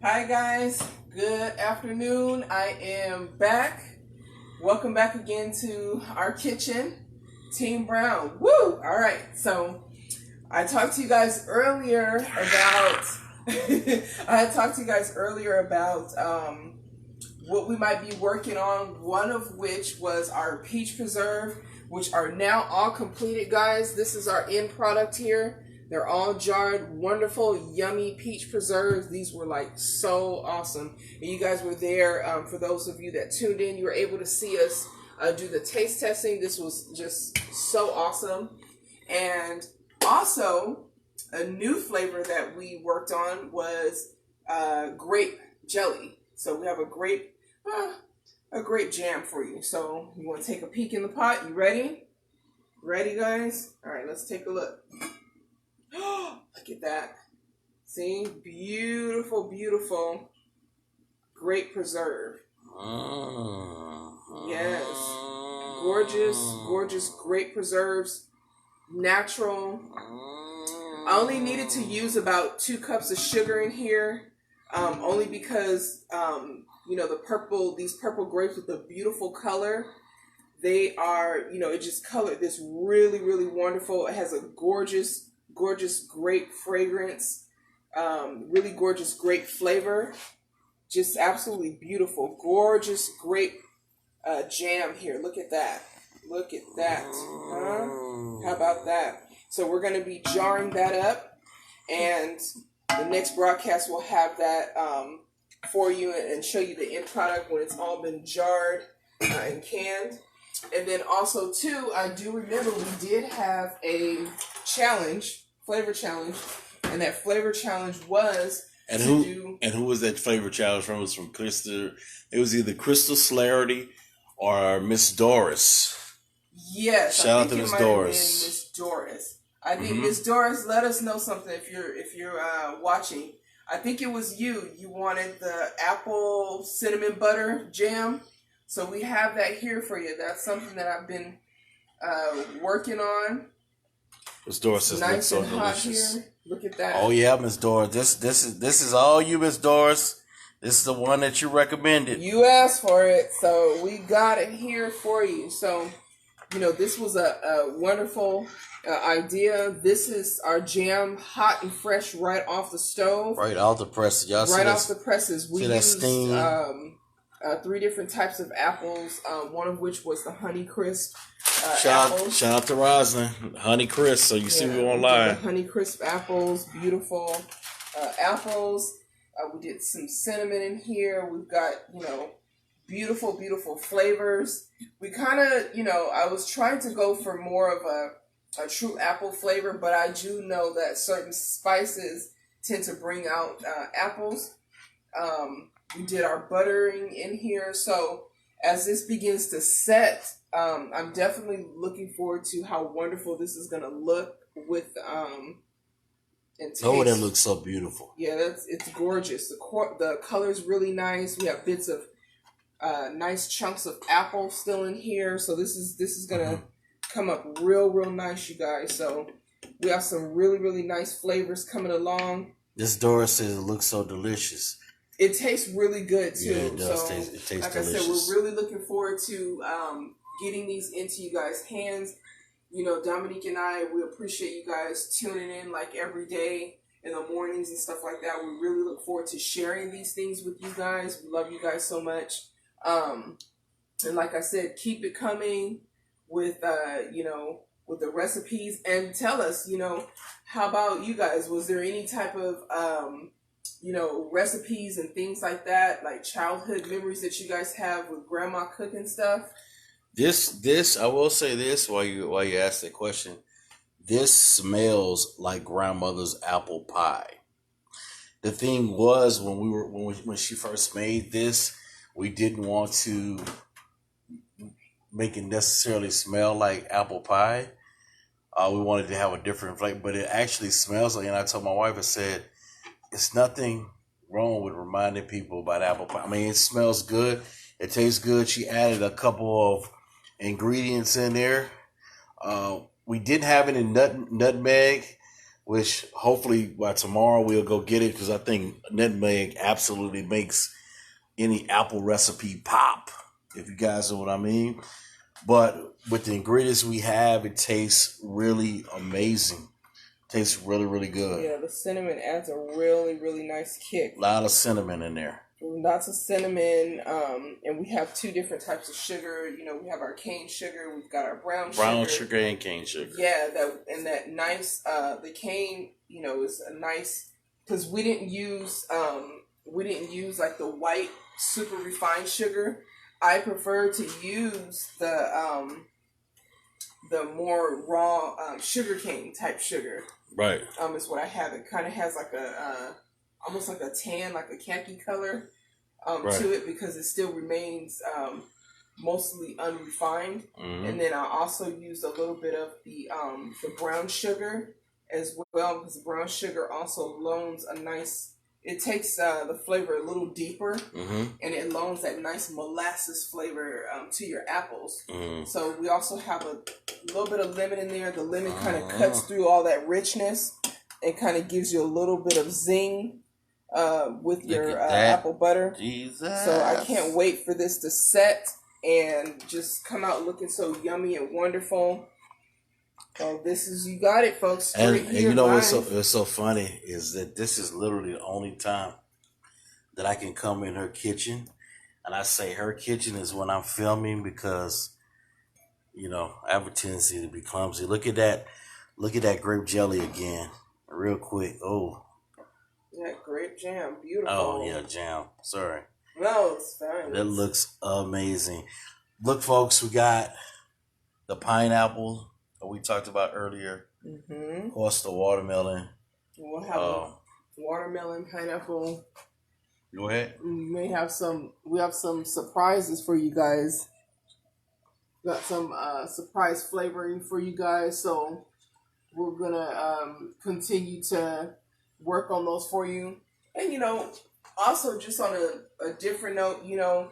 Hi guys, good afternoon. I am back. Welcome back again to our kitchen. Team Brown. Woo! All right. So I talked to you guys earlier about what we might be working on, one of which was our peach preserve, which are now all completed, guys. This is our end product here. They're all jarred, wonderful, yummy peach preserves. These were like so awesome. And you guys were there. For those of you that tuned in, you were able to see us do the taste testing. This was just so awesome. And also, a new flavor that we worked on was grape jelly. So we have a grape jam for you. So you want to take a peek in the pot? You ready? Ready, guys? All right, let's take a look. Look at that. See? Beautiful, beautiful grape preserve. Yes. Gorgeous, gorgeous grape preserves. Natural. I only needed to use about 2 cups of sugar in here. Only because, these purple grapes with the beautiful color, they are, it just colored this really, really wonderful. It has a gorgeous grape fragrance, really gorgeous grape flavor, just absolutely beautiful, gorgeous grape jam here. Look at that. Look at that. How about that? So we're going to be jarring that up, and the next broadcast will have that for you and show you the end product when it's all been jarred and canned. And then also, too, I do remember we did have a flavor challenge, and that flavor challenge was who was that flavor challenge from? It was from Crystal. It was either Crystal Slarity or Miss Doris. Yes, shout out to Miss Doris. Miss Doris. I think Miss Doris, let us know something if you're watching. I think it was you. You wanted the apple cinnamon butter jam. So we have that here for you. That's something that I've been working on. Miss Doris is nice so delicious. Here. Look at that. Oh yeah, Miss Doris. This is all you, Miss Doris. This is the one that you recommended. You asked for it, so we got it here for you. So, this was a wonderful idea. This is our jam, hot and fresh, right off the stove. Right off the press. Y'all right off the presses. We used steam. 3 different types of apples, one of which was the Honey Crisp shout out to Roslyn, Honey Crisp. So you see me online. Honey Crisp apples, beautiful apples. We did some cinnamon in here. We've got, beautiful, beautiful flavors. We kind of, I was trying to go for more of a true apple flavor, but I do know that certain spices tend to bring out apples. We did our buttering in here. So as this begins to set, I'm definitely looking forward to how wonderful this is going to look with and taste. Oh, that looks so beautiful. Yeah, it's gorgeous. The color's really nice. We have bits of nice chunks of apple still in here. So this is going to come up real nice, you guys. So we have some really, really nice flavors coming along. This Doris says it looks so delicious. It tastes really good too. Yeah, it does. So, it tastes like delicious. I said, we're really looking forward to getting these into you guys' hands. Dominique and I, we appreciate you guys tuning in like every day in the mornings and stuff like that. We really look forward to sharing these things with you guys. We love you guys so much. And like I said, keep it coming with with the recipes, and tell us, how about you guys? Was there any type of recipes and things like that, like childhood memories that you guys have with grandma cooking stuff? This I will say this while you ask that question. This smells like grandmother's apple pie. The thing was when she first made this, we didn't want to make it necessarily smell like apple pie. We wanted to have a different flavor, but it actually smells like. And I told my wife, I said, it's nothing wrong with reminding people about apple pie. I mean, it smells good. It tastes good. She added a couple of ingredients in there. We didn't have any nutmeg. which hopefully by tomorrow we'll go get it because I think nutmeg absolutely makes any apple recipe pop, if you guys know what I mean. But with the ingredients we have, it tastes really amazing. Tastes really, really good. Yeah, the cinnamon adds a really, really nice kick. A lot of cinnamon in there. Lots of cinnamon, and we have two different types of sugar. You know, we have our cane sugar. We've got our brown sugar. Brown sugar and cane sugar. Yeah, that nice. The cane, you know, is a nice because we didn't use like the white super refined sugar. I prefer to use the more raw sugar cane type sugar. Right. Is what I have. It kind of has like a almost like a tan, like a khaki color right. to it because it still remains mostly unrefined. Mm-hmm. And then I also used a little bit of the brown sugar as well because the brown sugar also loans a nice. It takes the flavor a little deeper, mm-hmm. and it loans that nice molasses flavor to your apples. Mm-hmm. So we also have a little bit of lemon in there. The lemon kind of cuts through all that richness and kind of gives you a little bit of zing with your apple butter. Jesus. So I can't wait for this to set and just come out looking so yummy and wonderful. So this is, you got it, folks. And you know what's so funny is that this is literally the only time that I can come in her kitchen. And I say her kitchen is when I'm filming because, you know, I have a tendency to be clumsy. Look at that grape jelly again. Real quick. Oh. That grape jam. Beautiful. Oh, yeah, jam. Sorry. No, it's fine. That looks amazing. Look, folks, we got the pineapple that we talked about earlier. Mm-hmm. Of course, the watermelon. We'll have watermelon, pineapple. Go ahead. We have some surprises for you guys. Got some surprise flavoring for you guys. So we're gonna continue to work on those for you. And you know, also just on a different note, you know,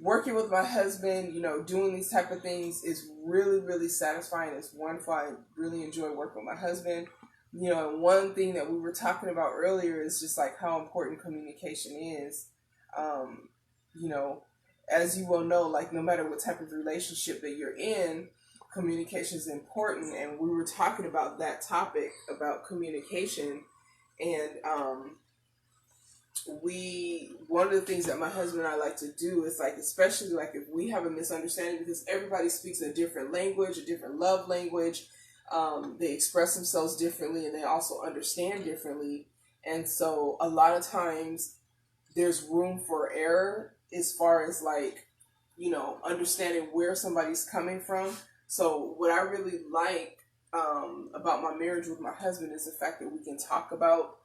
working with my husband, you know, doing these type of things is really, really satisfying. It's wonderful. I really enjoy working with my husband. You know, and one thing that we were talking about earlier is just like how important communication is. You know, as you well know, like no matter what type of relationship that you're in, communication is important. And we were talking about that topic about communication. And one of the things that my husband and I like to do is like, especially like if we have a misunderstanding, because everybody speaks a different language, a different love language. They express themselves differently and they also understand differently. And so a lot of times there's room for error as far as like, you know, understanding where somebody's coming from. So what I really like about my marriage with my husband is the fact that we can talk about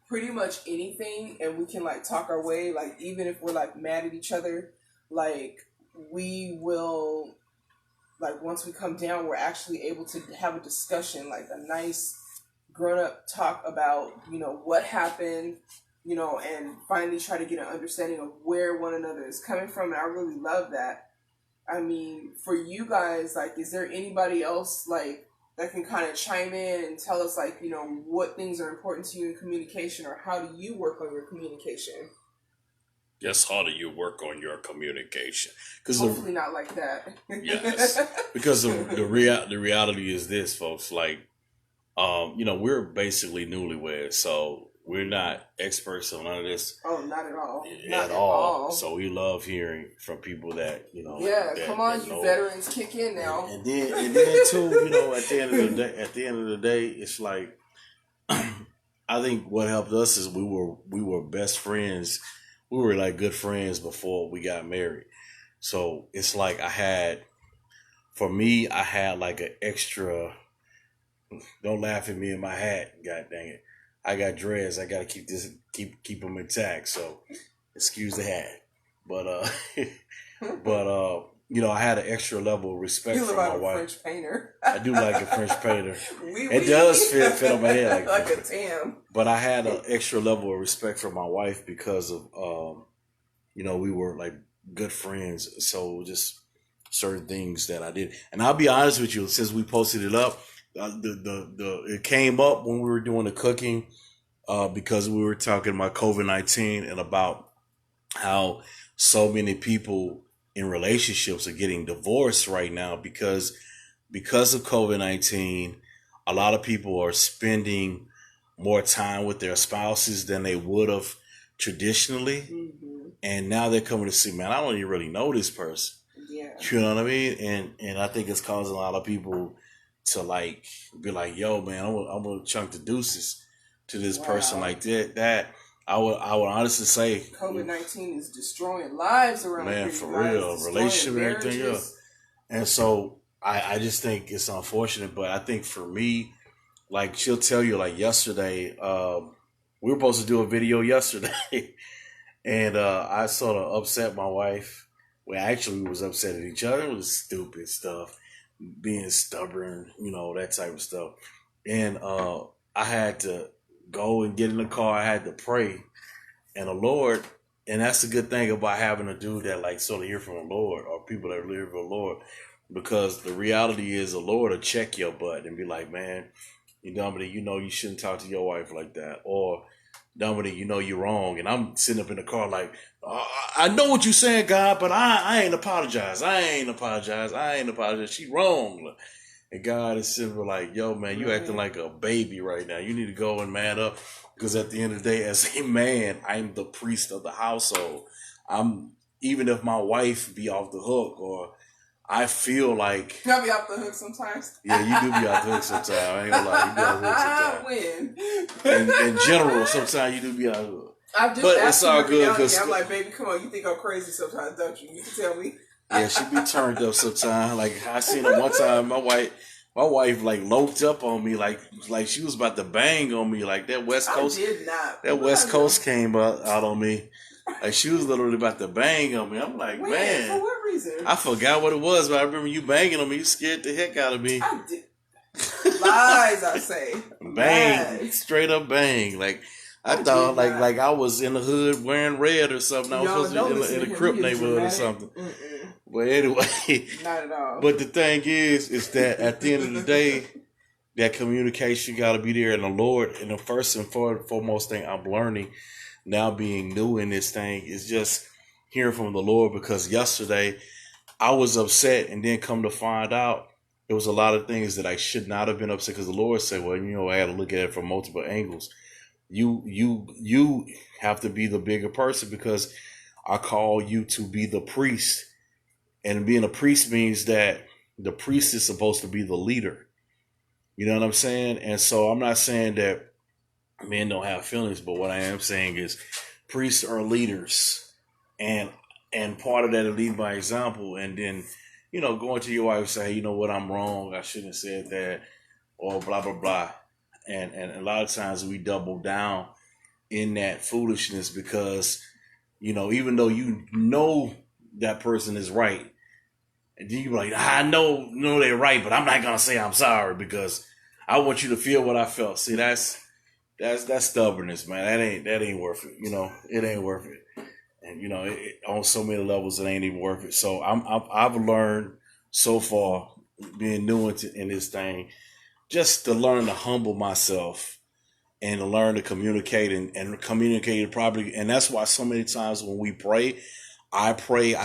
pretty much anything and we can like talk our way, like even if we're like mad at each other, like we will, like once we come down, we're actually able to have a discussion, like a nice grown-up talk about, you know, what happened, you know, and finally try to get an understanding of where one another is coming from. And I really love that. I mean, for you guys, like, is there anybody else like that can kind of chime in and tell us, like, you know, what things are important to you in communication, or how do you work on your communication? Yes, how do you work on your communication? Hopefully not like that. Yes, because the reality is this, folks. Like, you know, we're basically newlyweds, so we're not experts on none of this. Oh, not at all. Not at all. So we love hearing from people that, you know. Yeah, come on, you veterans, kick in now. And then too, you know, at the end of the day, it's like I think what helped us is we were best friends. We were like good friends before we got married. So it's like I had like an extra. Don't laugh at me in my hat, god dang it. I got dreads. I gotta keep them intact. So excuse the hat, but you know, I had an extra level of respect for my wife. French painter. I do like a French painter. It does fit on my head like a tam. But I had an extra level of respect for my wife because of you know, we were like good friends. So just certain things that I did, and I'll be honest with you, since we posted it up, It came up when we were doing the cooking because we were talking about COVID-19 and about how so many people in relationships are getting divorced right now because of COVID-19. A lot of people are spending more time with their spouses than they would have traditionally. Mm-hmm. And now they're coming to see, man, I don't even really know this person. Yeah. You know what I mean? And I think it's causing a lot of people to like be like, yo, man, I'm gonna chunk the deuces to this person like that. I would honestly say COVID-19 is destroying lives around man, here. for real, relationship and everything else. And so I just think it's unfortunate, but I think for me, like she'll tell you, like yesterday, we were supposed to do a video yesterday, and I sort of upset my wife. Well, actually, we was upset at each other. It was stupid stuff, being stubborn, that type of stuff. And I had to go and get in the car. I had to pray, and the Lord. And that's the good thing about having a dude that like sort of hear from the Lord or people that hear from the Lord, because the reality is the Lord will check your butt and be like, man, Dominic, you shouldn't talk to your wife like that. Or Dominic, you're wrong. And I'm sitting up in the car like, I know what you're saying, God, but I ain't apologize. I ain't apologize. She wrong. And God is sitting there like, yo, man, you acting like a baby right now. You need to go and man up. Because at the end of the day, as a man, I'm the priest of the household. Even if my wife be off the hook, or I feel like I'll be off the hook sometimes. Yeah, you do be off the hook sometimes. I ain't gonna lie, you be off the hook sometimes. In general, sometimes you do be off the hook. But it's all good because I'm like, baby, come on, you think I'm crazy sometimes, don't you? You can tell me. Yeah, she be turned up sometimes. Like I seen her one time, my wife like loped up on me like she was about to bang on me. Like that West Coast, West Coast came out on me. Like she was literally about to bang on me. I'm like, man, for what reason? I forgot what it was, but I remember you banging on me. You scared the heck out of me. I did. Lies, I say. Bang, Lies. straight up bang. Like I thought, like I was in the hood wearing red or something. I was supposed to be in a Crip neighborhood or something. Mm-mm. But anyway, not at all. But the thing is that at the end of the day, that communication got to be there. And the Lord, and the first and foremost thing I'm learning now, being new in this thing, is just hearing from the Lord. Because yesterday I was upset, and then come to find out there was a lot of things that I should not have been upset, because the Lord said, well, I had to look at it from multiple angles. You have to be the bigger person, because I call you to be the priest. And being a priest means that the priest is supposed to be the leader. You know what I'm saying? And so I'm not saying that men don't have feelings, but what I am saying is priests are leaders. And part of that is lead by example. And then, going to your wife and say, hey, you know what, I'm wrong. I shouldn't have said that, or blah, blah, blah. And a lot of times we double down in that foolishness because, even though that person is right, and then you're like, I know they're right, but I'm not gonna say I'm sorry because I want you to feel what I felt. See, that's stubbornness, man. That ain't worth it. It ain't worth it. And on so many levels, it ain't even worth it. So I've learned so far, being new in this thing, just to learn to humble myself and to learn to communicate and communicate it properly. And that's why so many times when we pray, I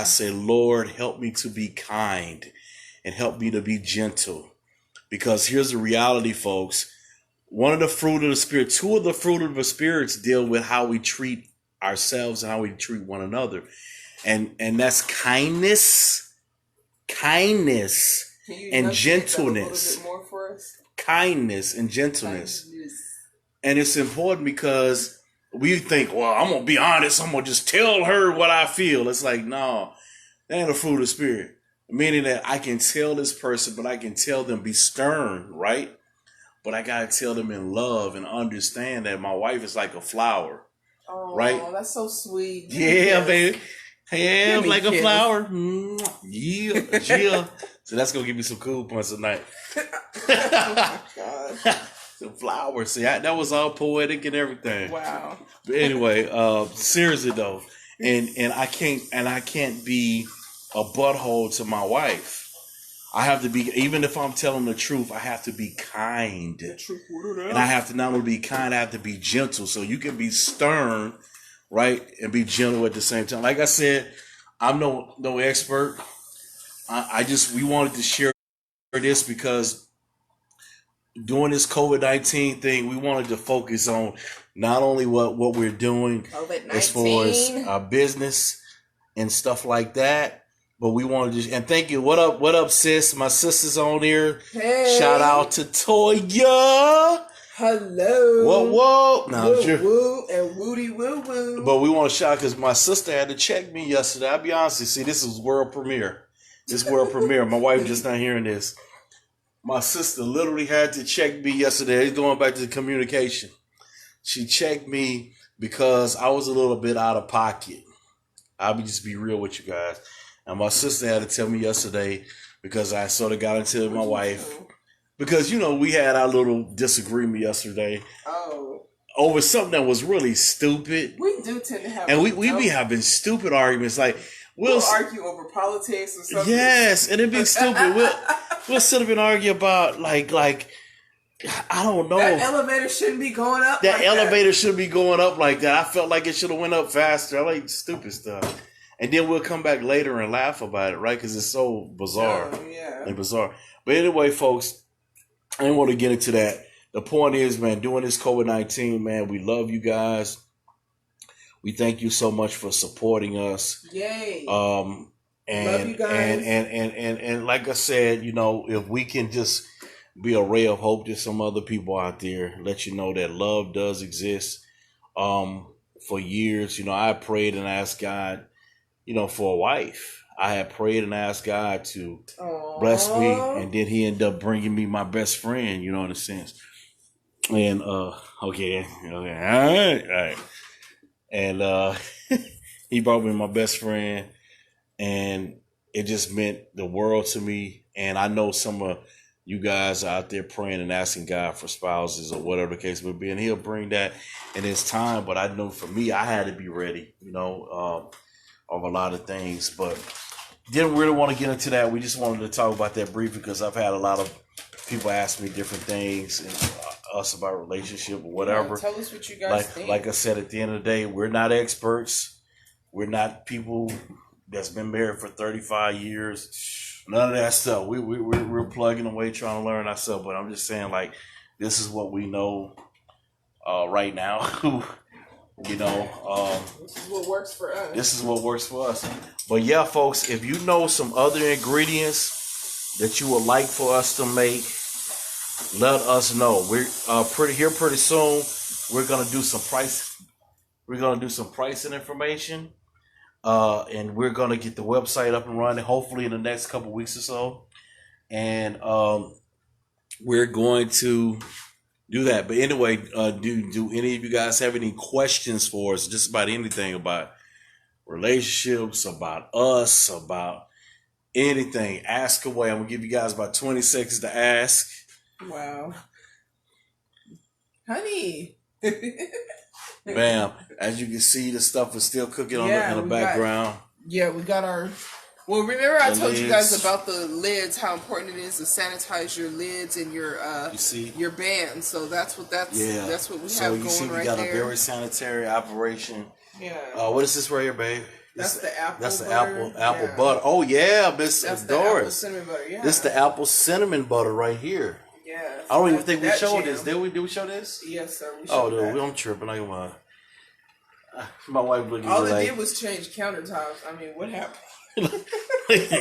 say, Lord, help me to be kind and help me to be gentle. Because here's the reality, folks. One of the fruit of the Spirit, two of the fruit of the spirits deal with how we treat ourselves and how we treat one another. And that's kindness and gentleness. Kindness and gentleness. And it's important because we think, well, I'm going to be honest. I'm going to just tell her what I feel. It's like, no, that ain't a fruit of the Spirit. Meaning that I can tell this person, but I can tell them be stern, right? But I got to tell them in love and understand that my wife is like a flower, right? Oh, that's so sweet. Yeah, baby. Yeah, like a flower. Yeah. So that's going to give me some cool points tonight. Oh, my God. Some flowers. See, that was all poetic and everything. Wow. But anyway, seriously though, and I can't be a butthole to my wife. I have to be, even if I'm telling the truth, I have to be kind. And I have to not only be kind, I have to be gentle. So you can be stern, right, and be gentle at the same time. Like I said, I'm no expert. We wanted to share this because during this COVID-19 thing, we wanted to focus on not only what we're doing COVID-19. as far as our business and stuff like that, but we wanted to, and thank you. What up, sis? My sister's on here. Hey. Shout out to Toya. Hello. Whoa. No, woo, sure. woo, and woody woo woo. But we want to shout because my sister had to check me yesterday. I'll be honest with you. See, this is world premiere. My wife just not hearing this. My sister literally had to check me yesterday. It's going back to the communication. She checked me because I was a little bit out of pocket. I'll just be real with you guys. And my sister had to tell me yesterday because I sort of got into my wife. Because, we had our little disagreement yesterday. Oh. Over something that was really stupid. We do tend to have. And we be having stupid arguments. Like, we'll argue over politics or something. Yes, and it'd be stupid. We'll sit up and argue about, like, I don't know. That elevator shouldn't be going up. That elevator shouldn't be going up like that. I felt like it should have went up faster. I like stupid stuff. And then we'll come back later and laugh about it, right? Because it's so bizarre. Oh, yeah. And bizarre. But anyway, folks, I didn't want to get into that. The point is, man, doing this COVID-19, man, we love you guys. We thank you so much for supporting us. Yay. Love you guys. And like I said, if we can just be a ray of hope to some other people out there, let you know that love does exist. For years, I prayed and asked God, for a wife. I had prayed and asked God to bless me, and then He ended up bringing me my best friend, in a sense. And okay, all right. And He brought me my best friend, and it just meant the world to me. And I know some of you guys are out there praying and asking God for spouses or whatever the case may be, and He'll bring that in His time. But I know for me, I had to be ready, of a lot of things. But didn't really want to get into that. We just wanted to talk about that briefly because I've had a lot of people ask me different things and us about relationship or whatever. Tell us what you guys think. Like I said, at the end of the day, we're not experts. We're not people that's been married for 35 years. None of that stuff. We're plugging away trying to learn ourselves. But I'm just saying, this is what we know right now. This is what works for us. But yeah, folks, if you know some other ingredients that you would like for us to make, let us know. We're pretty soon. We're gonna do some price. We're gonna do some pricing information, and we're gonna get the website up and running. Hopefully in the next couple weeks or so, and we're going to do that. But anyway, do any of you guys have any questions for us? Just about anything about relationships, about us, about anything? Ask away. I'm gonna give you guys about 20 seconds to ask. Wow, honey. Bam! As you can see, the stuff is still cooking in the background. We got our. Well, remember I told lids. You guys about the lids, how important it is to sanitize your lids and your band. So that's what we have going right there. So you see, we got a very sanitary operation. Yeah. What is this right here, babe? That's the apple. That's the butter. apple butter. Oh yeah, Miss Doris. The apple cinnamon butter. Yeah. This is the apple cinnamon butter right here. Yeah. I don't even think we showed this. Did we show this? Yes, sir. We showed that. I'm tripping. I want. My wife looking. All it did was change countertops. I mean, what happened?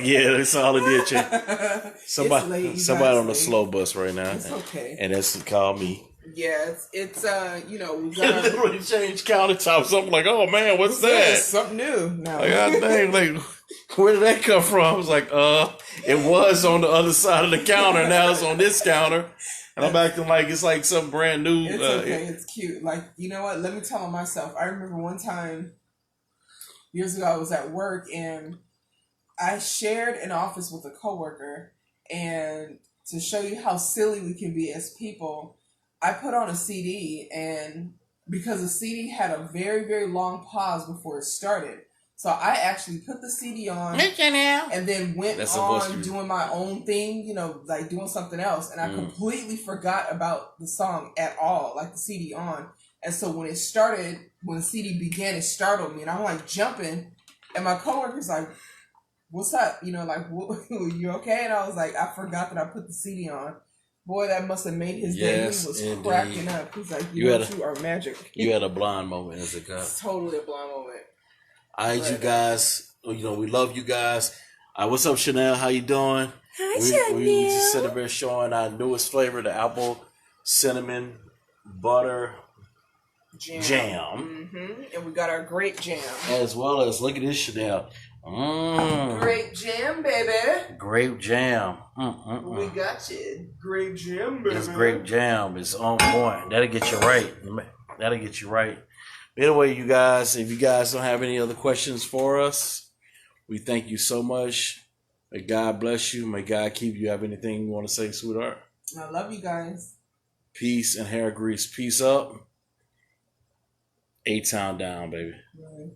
Yeah, that's all it did. Change. Somebody on the slow bus right now. It's okay. And that's called me. Yeah, it's we got literally changed countertops. I'm like, oh man, what's that? Something new. No. God dang, where did that come from? I was like, it was on the other side of the counter. Now it's on this counter. And I'm acting like it's like something brand new. It's okay. It's cute. You know what? Let me tell on myself. I remember one time, years ago, I was at work and I shared an office with a coworker. And to show you how silly we can be as people, I put on a CD. And because the CD had a very, very long pause before it started, So I actually put the CD on and then went on doing my own thing, like doing something else. And I completely forgot about the song at all, like the CD on. And so when the CD began, it startled me. And I'm like jumping. And my coworker's like, what's up? Like, you okay? And I was like, I forgot that I put the CD on. Boy, that must have made his day. He was cracking up. He's like, you are magic. You had a blind moment as a guy. It's totally a blind moment. All right, you guys. We love you guys. What's up, Chanel? How you doing? Hi, Chanel. We just sitting there showing our newest flavor, the apple cinnamon butter jam. Mm-hmm. And we got our grape jam. As well as, look at this, Chanel. Grape jam, baby. Grape jam. We got you. Grape jam, baby. This grape jam is on point. That'll get you right. Anyway, you guys, if you guys don't have any other questions for us, we thank you so much. May God bless you. May God keep you. Have anything you want to say, sweetheart? I love you guys. Peace and hair grease. Peace up. A-Town down, baby. Right.